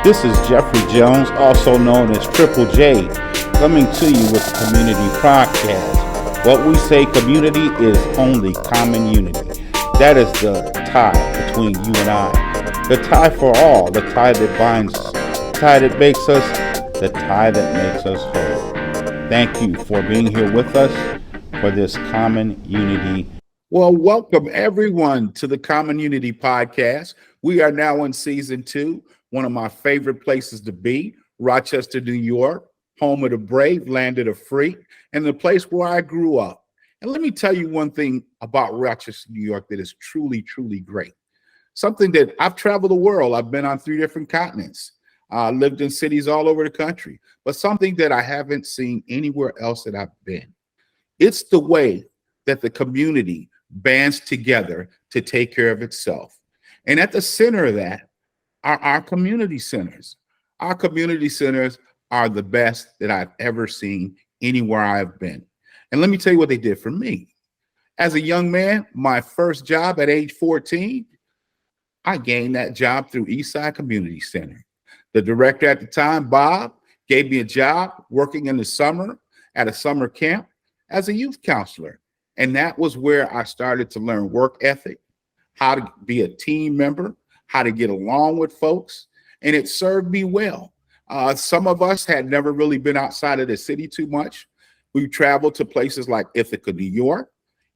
This is Jeffrey Jones, also known as Triple J, coming to you with the Community Podcast. What we say community is only common unity. That is the tie between you and I. The tie for all, the tie that binds us, the tie that makes us, the tie that makes us whole. Thank you for being here with us for this common unity. Well, welcome everyone to the Common Unity Podcast. We are now in season 2. One of my favorite places to be, Rochester, New York, home of the brave, land of the free, and the place where I grew up. And let me tell you one thing about Rochester, New York that is truly, truly great. Something that I've traveled the world. I've been on 3 different continents, lived in cities all over the country, but something that I haven't seen anywhere else that I've been. It's the way that the community bands together to take care of itself. And at the center of that are our community centers. Our community centers are the best that I've ever seen anywhere I've been. And let me tell you what they did for me. As a young man, my first job at age 14, I gained that job through Eastside Community Center. The director at the time, Bob, gave me a job working in the summer at a summer camp as a youth counselor. And that was where I started to learn work ethic, how to be a team member, how to get along with folks, and it served me well. Some of us had never really been outside of the city too much. We traveled to places like Ithaca, New York,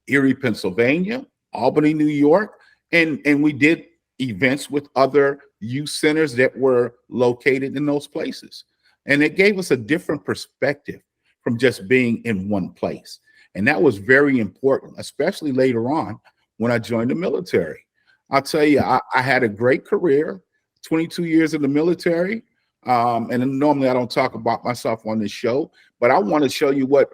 Erie, Pennsylvania, Albany, New York, and we did events with other youth centers that were located in those places. And it gave us a different perspective from just being in one place. And that was very important, especially later on when I joined the military. I'll tell you, I had a great career, 22 years in the military. And normally I don't talk about myself on this show, but I want to show you what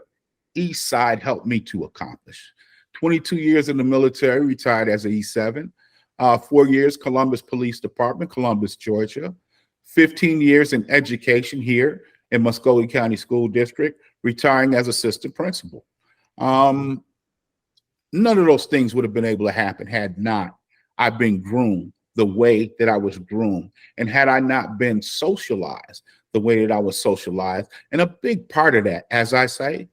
East Side helped me to accomplish. 22 years in the military, retired as an E7. 4 years, Columbus Police Department, Columbus, Georgia. 15 years in education here in Muscogee County School District, retiring as assistant principal. None of those things would have been able to happen had not I've been groomed the way that I was groomed, and had I not been socialized the way that I was socialized. And a big part of that, as I say,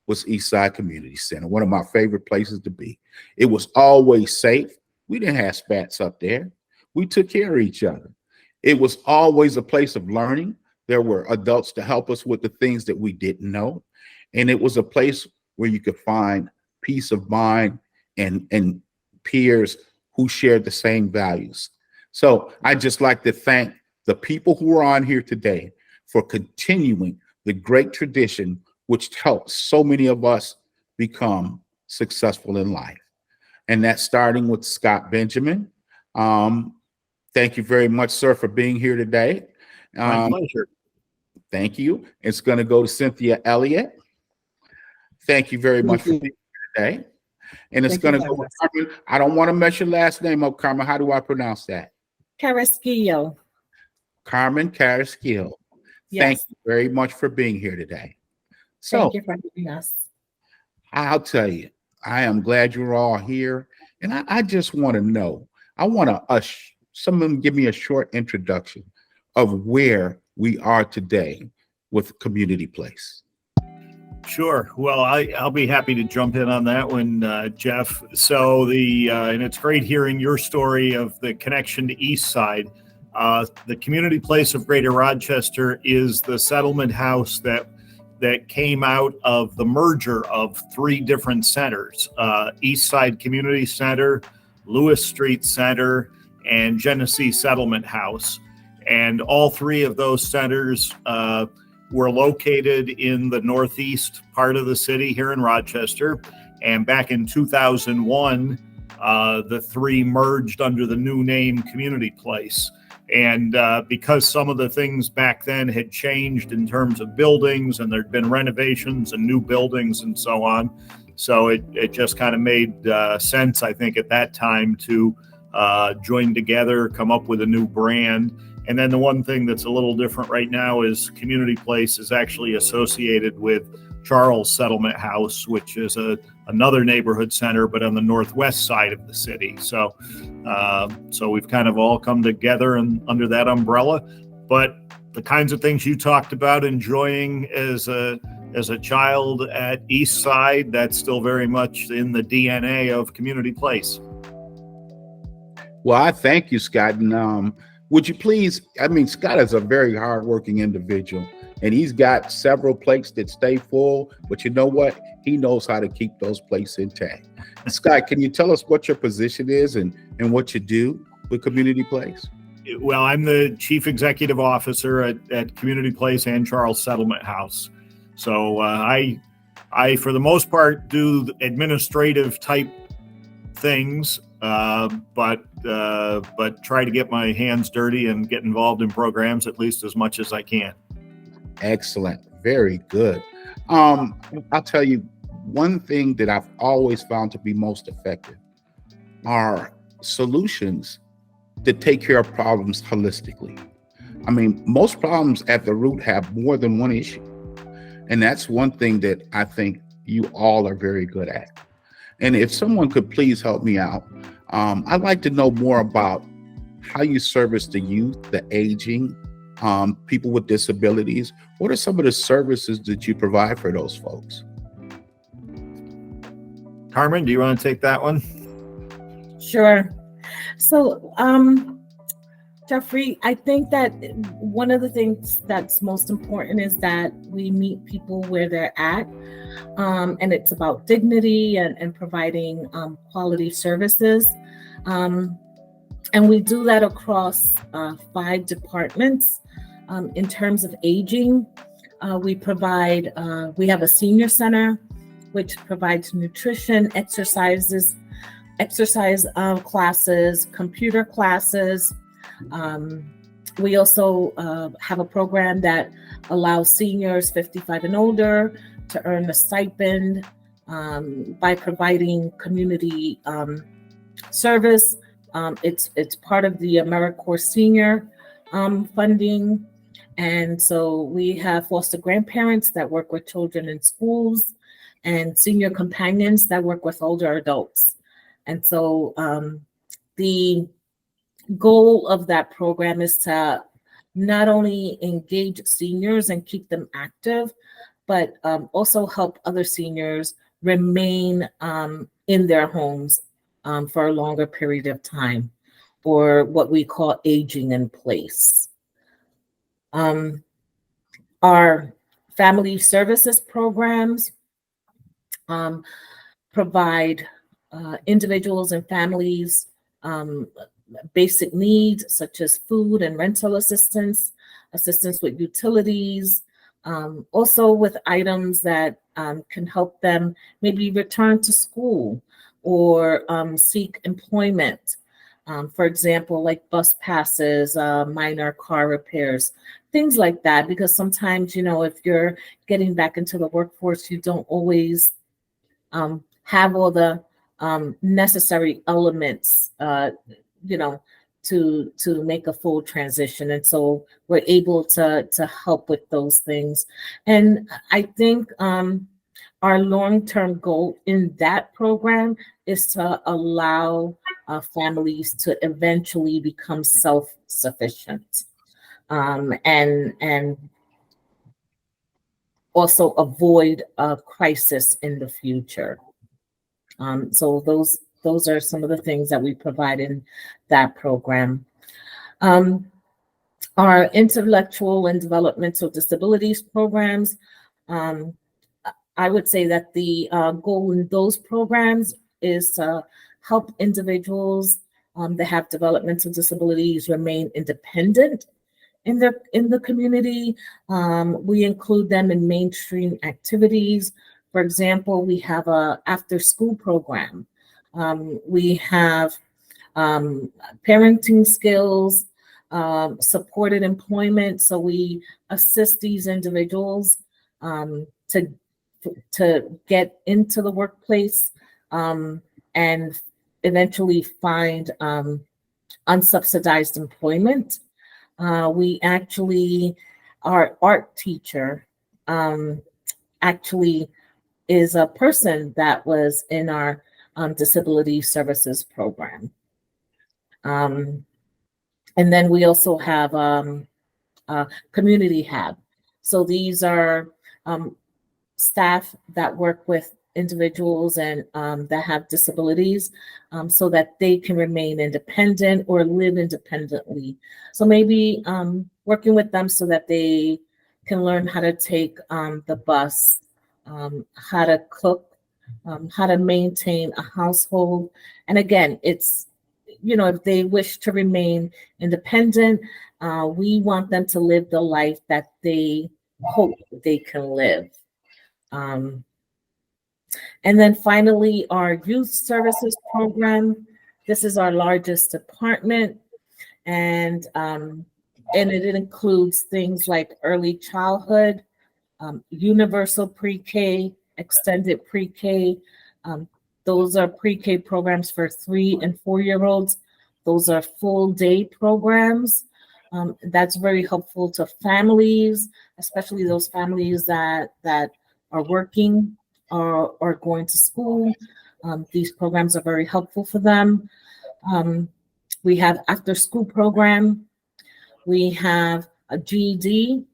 was Eastside Community Center, one of my favorite places to be. It was always safe. We didn't have spats up there. We took care of each other. It was always a place of learning. There were adults to help us with the things that we didn't know. And it was a place where you could find peace of mind and peers who shared the same values. So I just like to thank the people who are on here today for continuing the great tradition which helped so many of us become successful in life. And that's starting with Scott Benjamin. Thank you very much, sir, for being here today. My pleasure. Thank you. It's going to go to Cynthia Elliott. Thank you very much for being here today. And it's going to go with Carmen. I don't want to mess your last name up, Carmen. How do I pronounce that? Carrasquillo. Carmen Carrasquillo. Yes. Thank you very much for being here today. So, thank you for having us. I'll tell you, I am glad you're all here. And I just want to know, I want to someone give me a short introduction of where we are today with Community Place. Sure. Well, I'll be happy to jump in on that one, Jeff. So and it's great hearing your story of the connection to East Side. The Community Place of Greater Rochester is the settlement house that came out of the merger of 3 different centers: East Side Community Center, Lewis Street Center, and Genesee Settlement House. And all 3 of those centers were located in the northeast part of the city here in Rochester. And back in 2001, the 3 merged under the new name Community Place. And because some of the things back then had changed in terms of buildings, and there'd been renovations and new buildings and so on, so it just kind of made sense, I think, at that time to join together, come up with a new brand. And then the one thing that's a little different right now is Community Place is actually associated with Charles Settlement House, which is another neighborhood center, but on the northwest side of the city. So we've kind of all come together and under that umbrella. but the kinds of things you talked about enjoying as a child at East Side, that's still very much in the DNA of Community Place. Well, I thank you, Scott. And would you please? I mean, Scott is a very hardworking individual, and he's got several plates that stay full. But you know what? He knows how to keep those plates intact. Scott, can you tell us what your position is and what you do with Community Place? Well, I'm the Chief Executive Officer at Community Place and Charles Settlement House. So I, for the most part, do administrative type things, but try to get my hands dirty and get involved in programs at least as much as I can. Excellent. Very good. I'll tell you one thing that I've always found to be most effective are solutions that take care of problems holistically. I mean, most problems at the root have more than one issue. And that's one thing that I think you all are very good at. And if someone could please help me out, I'd like to know more about how you service the youth, the aging, people with disabilities. What are some of the services that you provide for those folks? Carmen, do you want to take that one? Sure. So, Jeffrey, I think that one of the things that's most important is that we meet people where they're at. And it's about dignity and providing quality services. And we do that across 5 departments. In terms of aging, we have a senior center, which provides nutrition, exercise classes, computer classes. We also have a program that allows seniors 55 and older to earn a stipend by providing community service. It's part of the AmeriCorps Senior funding. And so we have foster grandparents that work with children in schools and senior companions that work with older adults. And so the goal of that program is to not only engage seniors and keep them active, but also help other seniors remain in their homes for a longer period of time, or what we call aging in place. Our family services programs provide individuals and families basic needs such as food and rental assistance with utilities, also with items that can help them maybe return to school or seek employment. For example, like bus passes, minor car repairs, things like that. Because sometimes, if you're getting back into the workforce, you don't always have all the necessary elements, to make a full transition. And so we're able to help with those things. And I think our long-term goal in that program is to allow families to eventually become self-sufficient, and also avoid a crisis in the future. So those are some of the things that we provide in that program. Our intellectual and developmental disabilities programs, I would say that the goal in those programs is to help individuals that have developmental disabilities remain independent in the community. We include them in mainstream activities. For example, we have a after-school program. We have parenting skills, supported employment. So we assist these individuals to get into the workplace and eventually find unsubsidized employment. Our art teacher actually is a person that was in our disability services program. And then we also have Community Hab. So these are staff that work with individuals and that have disabilities, so that they can remain independent or live independently. So maybe working with them so that they can learn how to take the bus, how to cook, how to maintain a household. And again, it's, if they wish to remain independent, we want them to live the life that they hope they can live. And then finally, our youth services program. This is our largest department, and it includes things like early childhood, universal pre-K, extended pre-K. Those are pre-K programs for 3 and 4-year-olds. Those are full day programs. That's very helpful to families, especially those families that are working or are going to school. These programs are very helpful for them. We have after school program. We have a GED.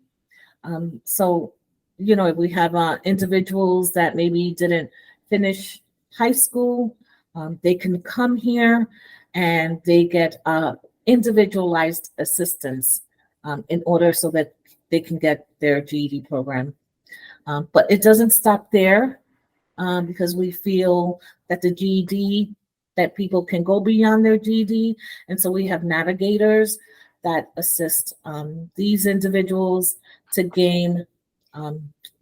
So, if we have individuals that maybe didn't finish high school, they can come here and they get individualized assistance in order so that they can get their GED program. But it doesn't stop there, because we feel that the GED, that people can go beyond their GED. And so we have navigators that assist these individuals to gain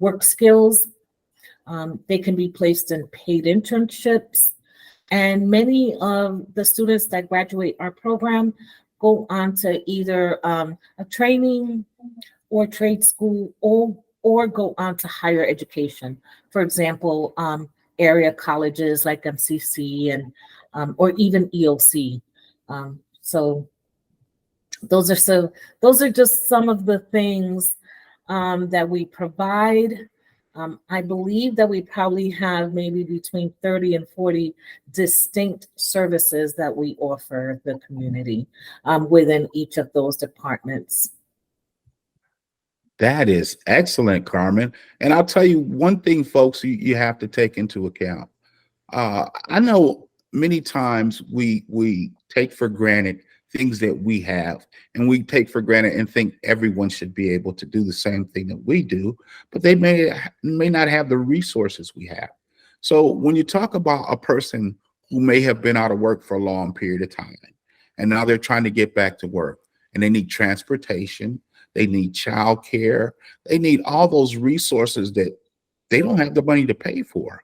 work skills. They can be placed in paid internships. And many of the students that graduate our program go on to either a training or trade school, or go on to higher education. For example, area colleges like MCC and or even EOC. So those are just some of the things that we provide. I believe that we probably have maybe between 30 and 40 distinct services that we offer the community within each of those departments. That is excellent, Carmen. And I'll tell you one thing, folks, you have to take into account. I know many times we take for granted things that we have, and we take for granted and think everyone should be able to do the same thing that we do, but they may not have the resources we have. So when you talk about a person who may have been out of work for a long period of time, and now they're trying to get back to work, and they need transportation, they need childcare, they need all those resources that they don't have the money to pay for.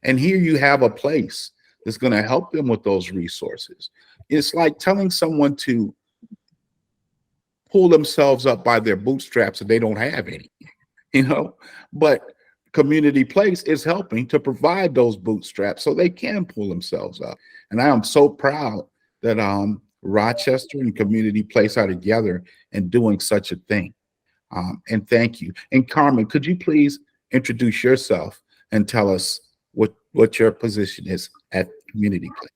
And here you have a place that's going to help them with those resources. It's like telling someone to pull themselves up by their bootstraps and they don't have any, but Community Place is helping to provide those bootstraps so they can pull themselves up. And I am so proud that Rochester and Community Place are together and doing such a thing. And thank you. And Carmen, could you please introduce yourself and tell us what your position is at Community Place?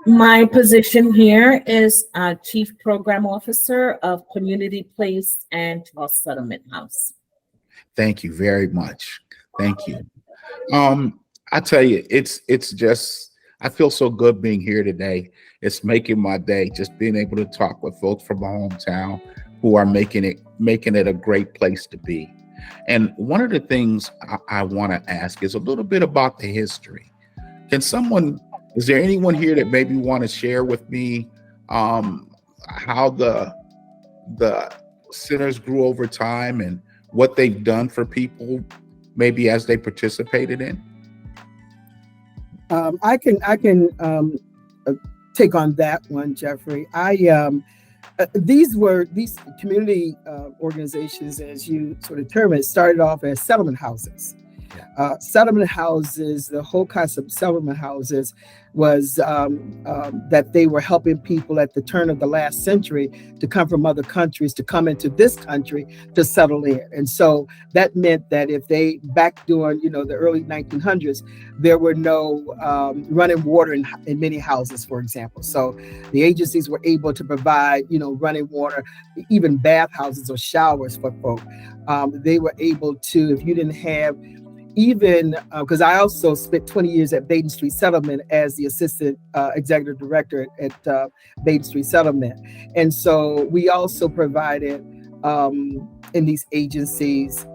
My position here is Chief Program Officer of Community Place and Charles Settlement House. Thank you very much. Thank you. I tell you, it's just, I feel so good being here today. It's making my day, just being able to talk with folks from my hometown who are making it a great place to be. And one of the things I want to ask is a little bit about the history. Is there anyone here that maybe want to share with me how the centers grew over time and what they've done for people, maybe as they participated in? I can take on that one, Jeffrey. These community organizations, as you sort of term it, started off as settlement houses. Settlement houses, the whole concept of settlement houses was that they were helping people at the turn of the last century to come from other countries to come into this country to settle in. And so that meant that if they, back during, the early 1900s, there were no running water in many houses, for example. So the agencies were able to provide, running water, even bathhouses or showers for folk. They were able to, if you didn't have even, because I also spent 20 years at Baden Street Settlement as the assistant executive director at Baden Street Settlement. And so we also provided in these agencies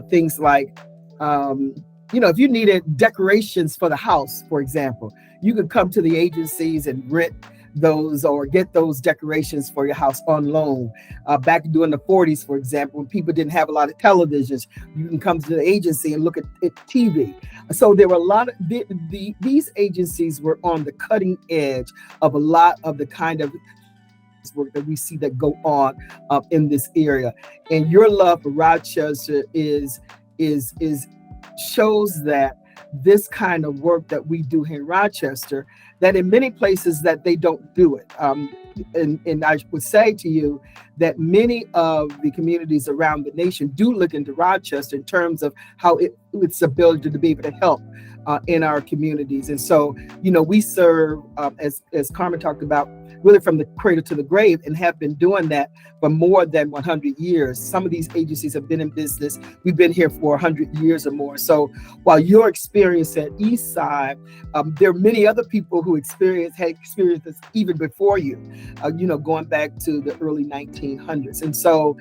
things like, if you needed decorations for the house, for example, you could come to the agencies and rent those or get those decorations for your house on loan. Back during the 40s, for example, when people didn't have a lot of televisions, you can come to the agency and look at TV. So there were a lot of these agencies were on the cutting edge of a lot of the kind of work that we see that go on in this area. And your love for Rochester is shows that this kind of work that we do here in Rochester, that in many places that they don't do it. And I would say to you that many of the communities around the nation do look into Rochester in terms of how its ability to be able to help in our communities. And so, we serve, as Carmen talked about, really from the cradle to the grave, and have been doing that for more than 100 years. Some of these agencies have been in business. We've been here for 100 years or more. So while your experience at Eastside, there are many other people who had experienced this even before you, going back to the early 1900s. And so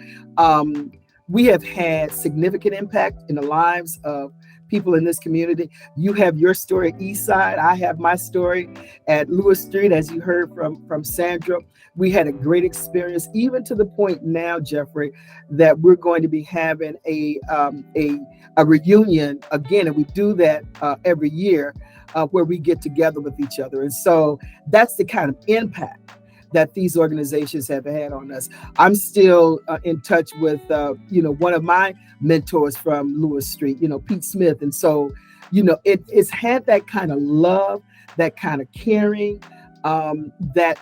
we have had significant impact in the lives of people in this community. You have your story at Eastside. I have my story at Lewis Street, as you heard from Sandra. We had a great experience, even to the point now, Jeffrey, that we're going to be having a reunion again, and we do that every year, where we get together with each other. And so that's the kind of impact that these organizations have had on us. I'm still in touch with, one of my mentors from Lewis Street, Pete Smith. And so, it's had that kind of love, that kind of caring, that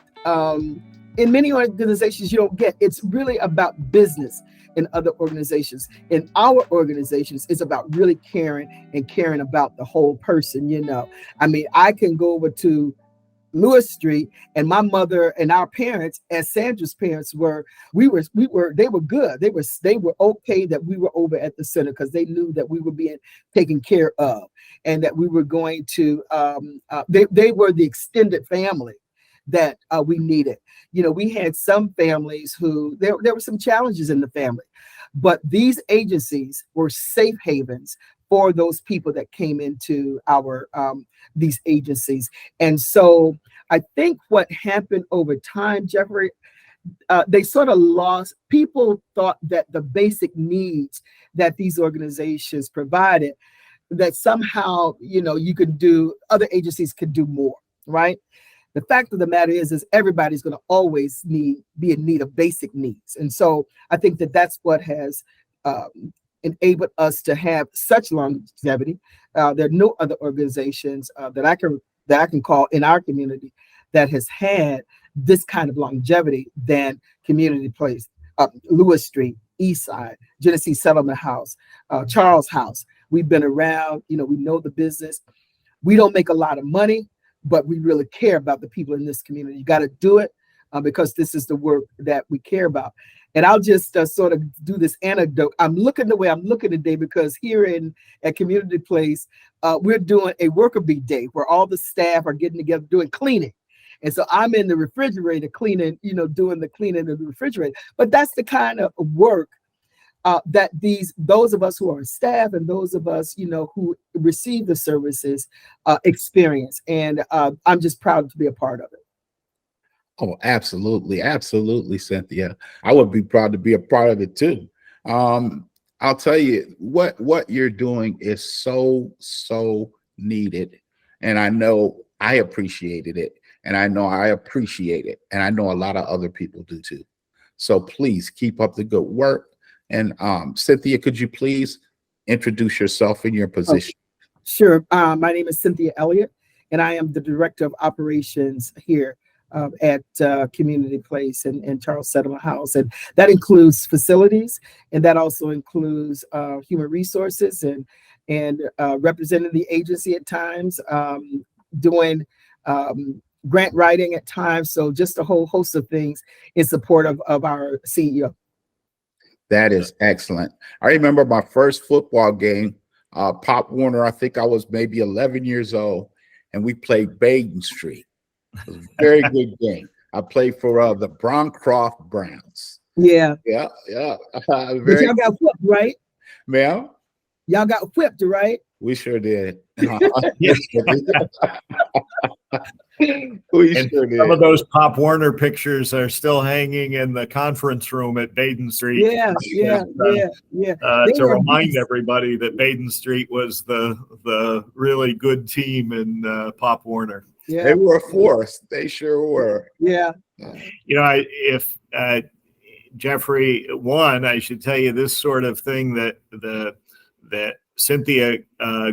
in many organizations you don't get. It's really about business in other organizations. In our organizations, it's about really caring about the whole person, I mean, I can go over to Lewis Street, and my mother and our parents, as Sandra's parents they were good. They were okay that we were over at the center, because they knew that we were being taken care of, and that we were going to, they were the extended family that we needed. We had some families who, there were some challenges in the family, but these agencies were safe havens for those people that came into our these agencies. And so I think what happened over time, Jeffrey, they sort of lost, people thought that the basic needs that these organizations provided, that somehow, you could do, other agencies could do more, right? The fact of the matter is everybody's going to always be in need of basic needs. And so I think that that's what has enabled us to have such longevity. There are no other organizations that I can call in our community that has had this kind of longevity than Community Place, Lewis Street, Eastside, Genesee Settlement House, Charles House. We've been around, we know the business. We don't make a lot of money, but we really care about the people in this community. You got to do it because this is the work that we care about. And I'll just sort of do this anecdote. I'm looking the way I'm looking today because here at Community Place, we're doing a worker bee day where all the staff are getting together doing cleaning. And so I'm in the refrigerator cleaning, doing the cleaning of the refrigerator. But that's the kind of work that those of us who are staff and those of us, who receive the services experience. And I'm just proud to be a part of it. Oh, absolutely. Absolutely, Cynthia. I would be proud to be a part of it too. I'll tell you what you're doing is so needed. And I know I appreciated it. And I know I appreciate it. And I know a lot of other people do too. So please keep up the good work. And Cynthia, could you please introduce yourself and your position. Sure. My name is Cynthia Elliott, and I am the Director of Operations here at Community Place and Charles Settlement House. And that includes facilities, and that also includes human resources and representing the agency at times, doing grant writing at times. So just a whole host of things in support of our CEO. That is excellent. I remember my first football game, Pop Warner. I think I was maybe 11 years old, and we played Baden Street. It was a very good game. I played for the Broncroft Browns. Yeah. Yeah. But y'all got whipped, right? Ma'am? Y'all got whipped, right? We sure did. Some of those Pop Warner pictures are still hanging in the conference room at Baden Street. Yeah. To remind everybody that Baden Street was the really good team in Pop Warner. Yeah. They were a force. They sure were. Yeah. If Jeffrey, I should tell you this sort of thing that Cynthia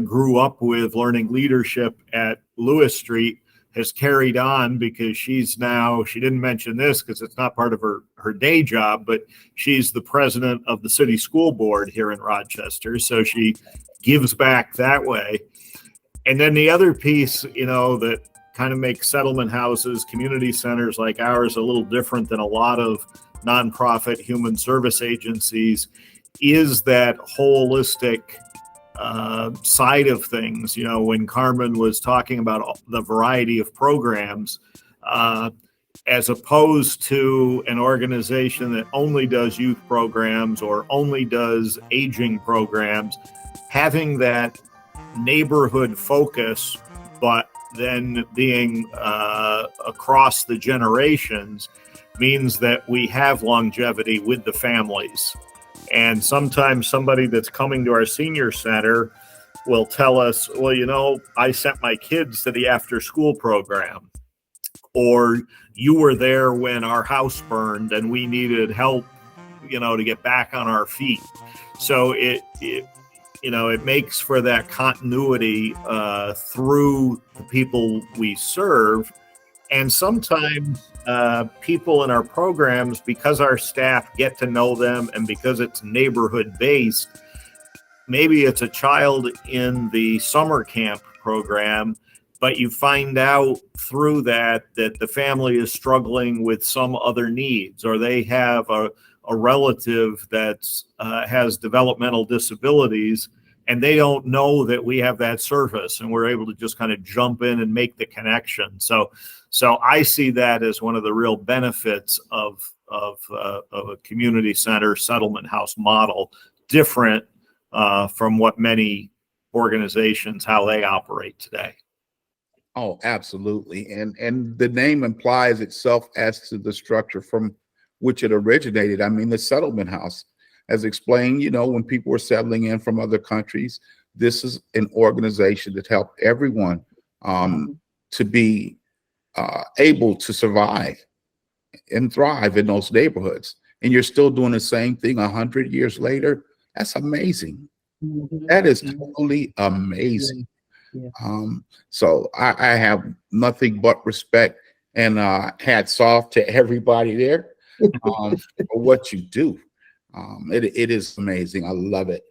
grew up with, learning leadership at Lewis Street, has carried on, because she didn't mention this because it's not part of her day job, but she's the president of the city school board here in Rochester. So she gives back that way. And then the other piece, that kind of makes settlement houses, community centers like ours, a little different than a lot of nonprofit human service agencies, is that holistic side of things. When Carmen was talking about the variety of programs, as opposed to an organization that only does youth programs or only does aging programs, having that neighborhood focus, but then being across the generations, means that we have longevity with the families. And sometimes somebody that's coming to our senior center will tell us, well, I sent my kids to the after school program, or you were there when our house burned and we needed help, to get back on our feet. So it makes for that continuity through the people we serve. And sometimes people in our programs, because our staff get to know them and because it's neighborhood based, maybe it's a child in the summer camp program, but you find out through that the family is struggling with some other needs, or they have a relative that has developmental disabilities, and they don't know that we have that service, and we're able to just kind of jump in and make the connection. So I see that as one of the real benefits of a community center settlement house model, different from what many organizations, how they operate today. Oh, absolutely. And the name implies itself as to the structure from which it originated. I mean, the settlement house, as explained, when people were settling in from other countries, this is an organization that helped everyone to be able to survive and thrive in those neighborhoods. And you're still doing the same thing 100 years later. That's amazing. Mm-hmm. That is totally amazing. Yeah. So I have nothing but respect and hats off to everybody there for what you do. It is amazing. I love it.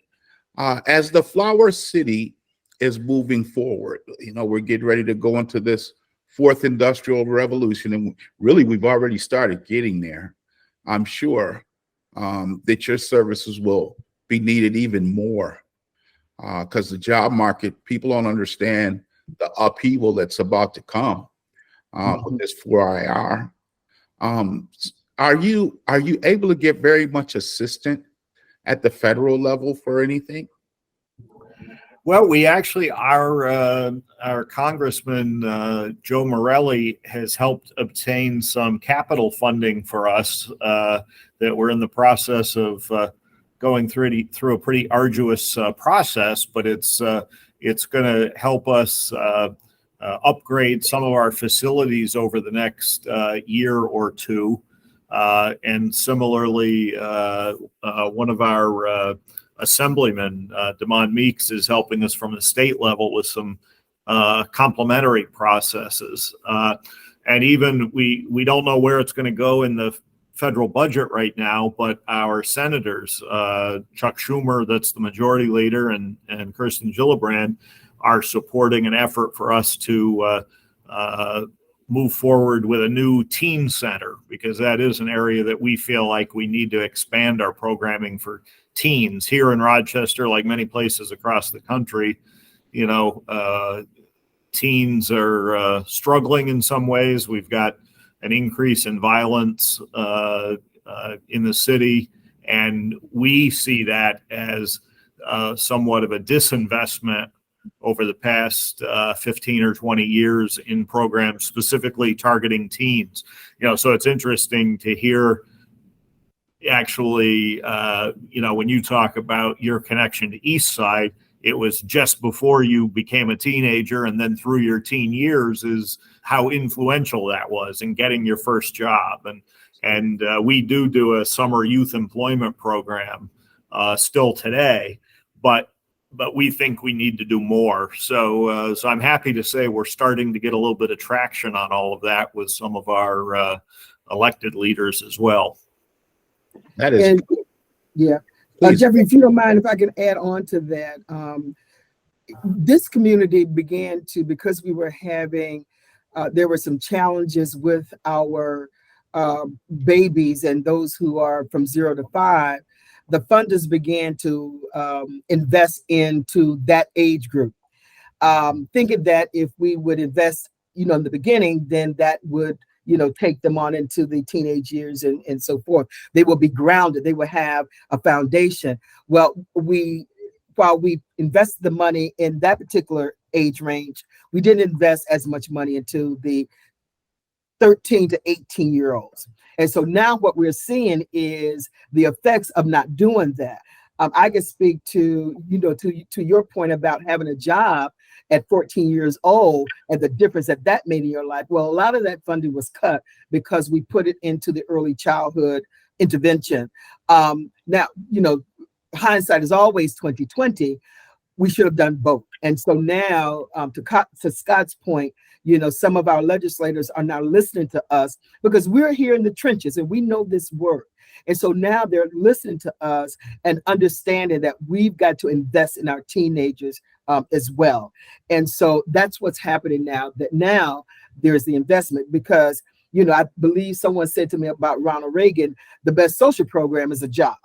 As the Flower City is moving forward, we're getting ready to go into this fourth industrial revolution, and really we've already started getting there. I'm sure that your services will be needed even more because the job market, people don't understand the upheaval that's about to come with this 4IR. Are you able to get very much assistance at the federal level for anything? Well, we actually, our Congressman Joe Morelli has helped obtain some capital funding for us that we're in the process of going through a pretty arduous process, but it's going to help us upgrade some of our facilities over the next year or two. And similarly, one of our assemblyman, Demond Meeks, is helping us from the state level with some complementary processes. And even we don't know where it's going to go in the federal budget right now, but our senators, Chuck Schumer, that's the majority leader, and Kirsten Gillibrand, are supporting an effort for us to move forward with a new teen center, because that is an area that we feel like we need to expand our programming for teens here in Rochester, like many places across the country. Teens are struggling in some ways. We've got an increase in violence in the city, and we see that as somewhat of a disinvestment over the past 15 or 20 years in programs specifically targeting teens. So it's interesting to hear actually, when you talk about your connection to East Side, it was just before you became a teenager, and then through your teen years is how influential that was in getting your first job. And we do a summer youth employment program still today, but we think we need to do more. So I'm happy to say we're starting to get a little bit of traction on all of that with some of our elected leaders as well. That is, yeah. Jeffrey, if you don't mind, if I can add on to that, this community began to, because we were having, there were some challenges with our babies and those who are from 0 to 5. The funders began to invest into that age group, thinking that if we would invest, in the beginning, then that would, take them on into the teenage years and so forth. They will be grounded. They will have a foundation. Well, while we invested the money in that particular age range, we didn't invest as much money into the 13 to 18-year-olds. And so now what we're seeing is the effects of not doing that. I can speak to your point about having a job at 14 years old and the difference that made in your life. Well, a lot of that funding was cut because we put it into the early childhood intervention. Now, hindsight is always 2020. We should have done both. And so now, to Scott's point, some of our legislators are now listening to us because we're here in the trenches and we know this work. And so now they're listening to us and understanding that we've got to invest in our teenagers as well. And so that's what's happening now, that now there's the investment because, I believe someone said to me about Ronald Reagan, the best social program is a job.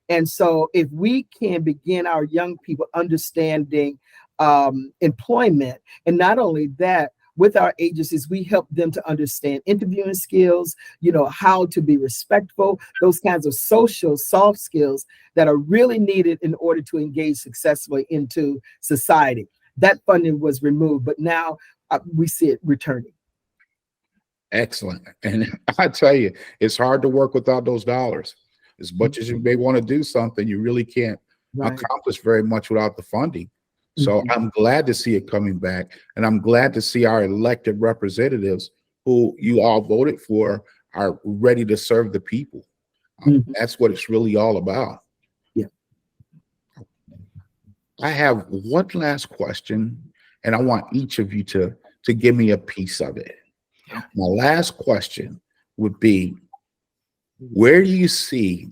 And so if we can begin our young people understanding employment, and not only that, with our agencies, we help them to understand interviewing skills, how to be respectful, those kinds of social soft skills that are really needed in order to engage successfully into society. That funding was removed, but now we see it returning. excellent. And I tell you, it's hard to work without those dollars. As much as you may want to do something, you really can't accomplish very much without the funding. So I'm glad to see it coming back, and I'm glad to see our elected representatives who you all voted for are ready to serve the people. That's what it's really all about. Yeah. I have one last question, and I want each of you to give me a piece of it. My last question would be, where do you see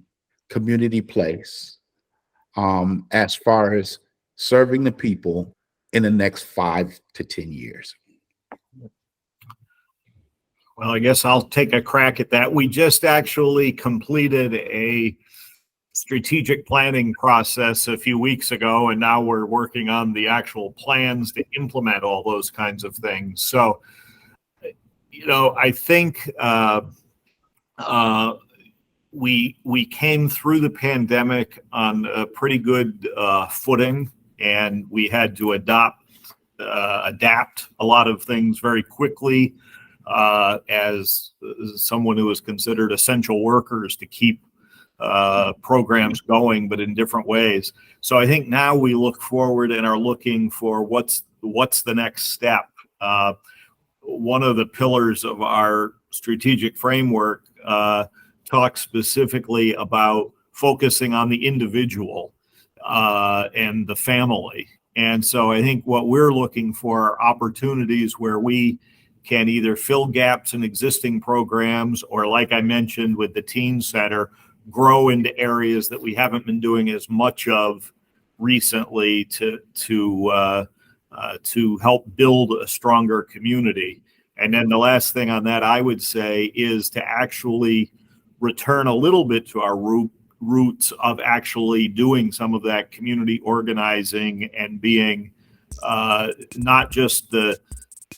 community place as far as serving the people in the next 5 to 10 years? Well, I guess I'll take a crack at that. We just actually completed a strategic planning process a few weeks ago, and now we're working on the actual plans to implement all those kinds of things. So, I think we came through the pandemic on a pretty good footing, and we had to adapt a lot of things very quickly as someone who is considered essential workers to keep programs going, but in different ways. So I think now we look forward and are looking for what's the next step. One of the pillars of our strategic framework talks specifically about focusing on the individual. and the family. And so I think what we're looking for are opportunities where we can either fill gaps in existing programs, or like I mentioned with the Teen Center, grow into areas that we haven't been doing as much of recently to help build a stronger community. And then the last thing on that I would say is to actually return a little bit to our roots of actually doing some of that community organizing and being not just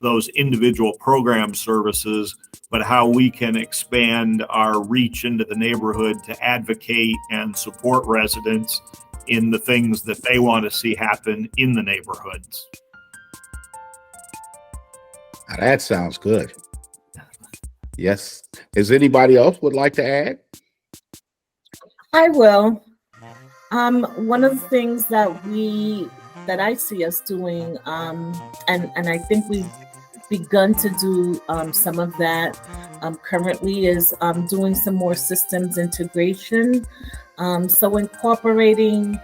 those individual program services, but how we can expand our reach into the neighborhood to advocate and support residents in the things that they want to see happen in the neighborhoods. Now that sounds good. Yes. Is anybody else would like to add? I will. One of the things that I see us doing, and I think we've begun to do some of that currently, is doing some more systems integration. So incorporating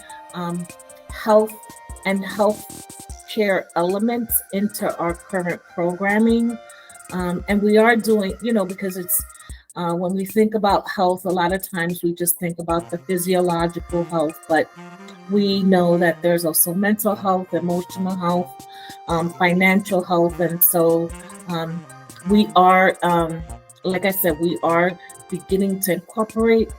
health and health care elements into our current programming. And we are doing, because it's when we think about health, a lot of times we just think about the physiological health, but we know that there's also mental health, emotional health, financial health. And so we are, like I said, we are beginning to incorporate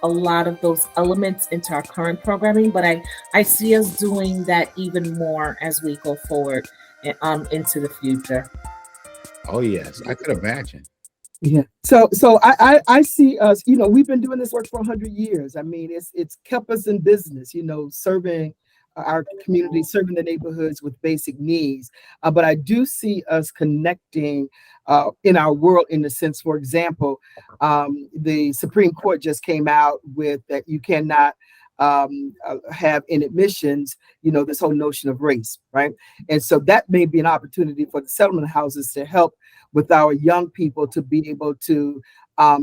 a lot of those elements into our current programming, but I see us doing that even more as we go forward into the future. Oh yes, I could imagine. Yeah. So I see us, we've been doing this work for 100 years. I mean, it's kept us in business, serving our community, serving the neighborhoods with basic needs. But I do see us connecting in our world, in the sense, for example, the Supreme Court just came out with that you cannot have in admissions, this whole notion of race, right? And so that may be an opportunity for the settlement houses to help with our young people to be able to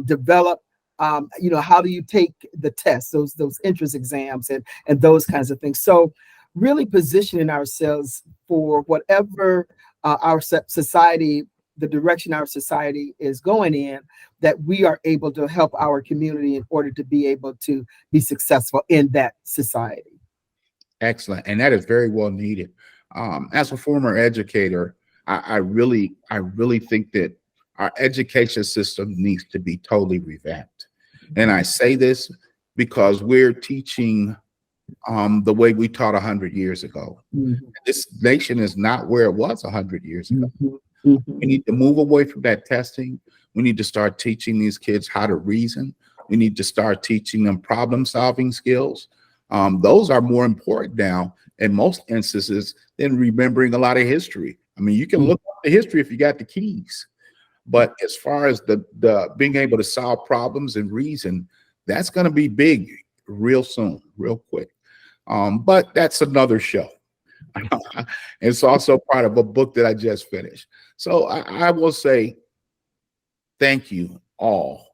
develop, how do you take the tests, those entrance exams and those kinds of things. So really positioning ourselves for whatever our society, the direction our society is going in, that we are able to help our community in order to be able to be successful in that society. Excellent. And that is very well needed. As a former educator, I really think that our education system needs to be totally revamped. And I say this because we're teaching the way we taught 100 years ago. Mm-hmm. This nation is not where it was 100 years ago. Mm-hmm. Mm-hmm. We need to move away from that testing. We need to start teaching these kids how to reason. We need to start teaching them problem-solving skills. Those are more important now in most instances than remembering a lot of history. I mean, you can look up the history if you got the keys. But as far as the being able to solve problems and reason, that's going to be big real soon, real quick. But that's another show. It's also part of a book that I just finished. So I will say thank you all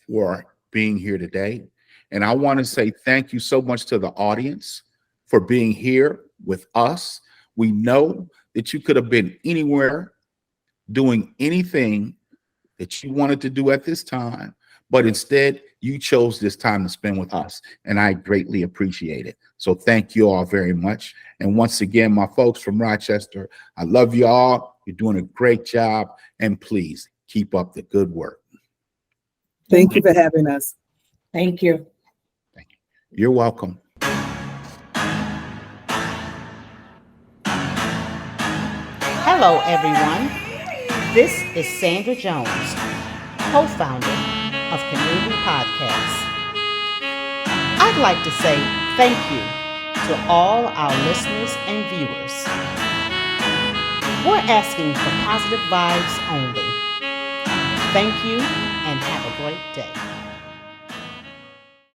for being here today. And I want to say thank you so much to the audience for being here with us. We know that you could have been anywhere doing anything that you wanted to do at this time, but instead you chose this time to spend with us, and I greatly appreciate it. So thank you all very much. And once again, my folks from Rochester, I love you all. You're doing a great job, and please keep up the good work. Thank you for having us. Thank you. Thank you. You're welcome. Hello, everyone. This is Sandra Jones, co-founder of Community Podcasts. I'd like to say thank you to all our listeners and viewers. We're asking for positive vibes only. Thank you and have a great day.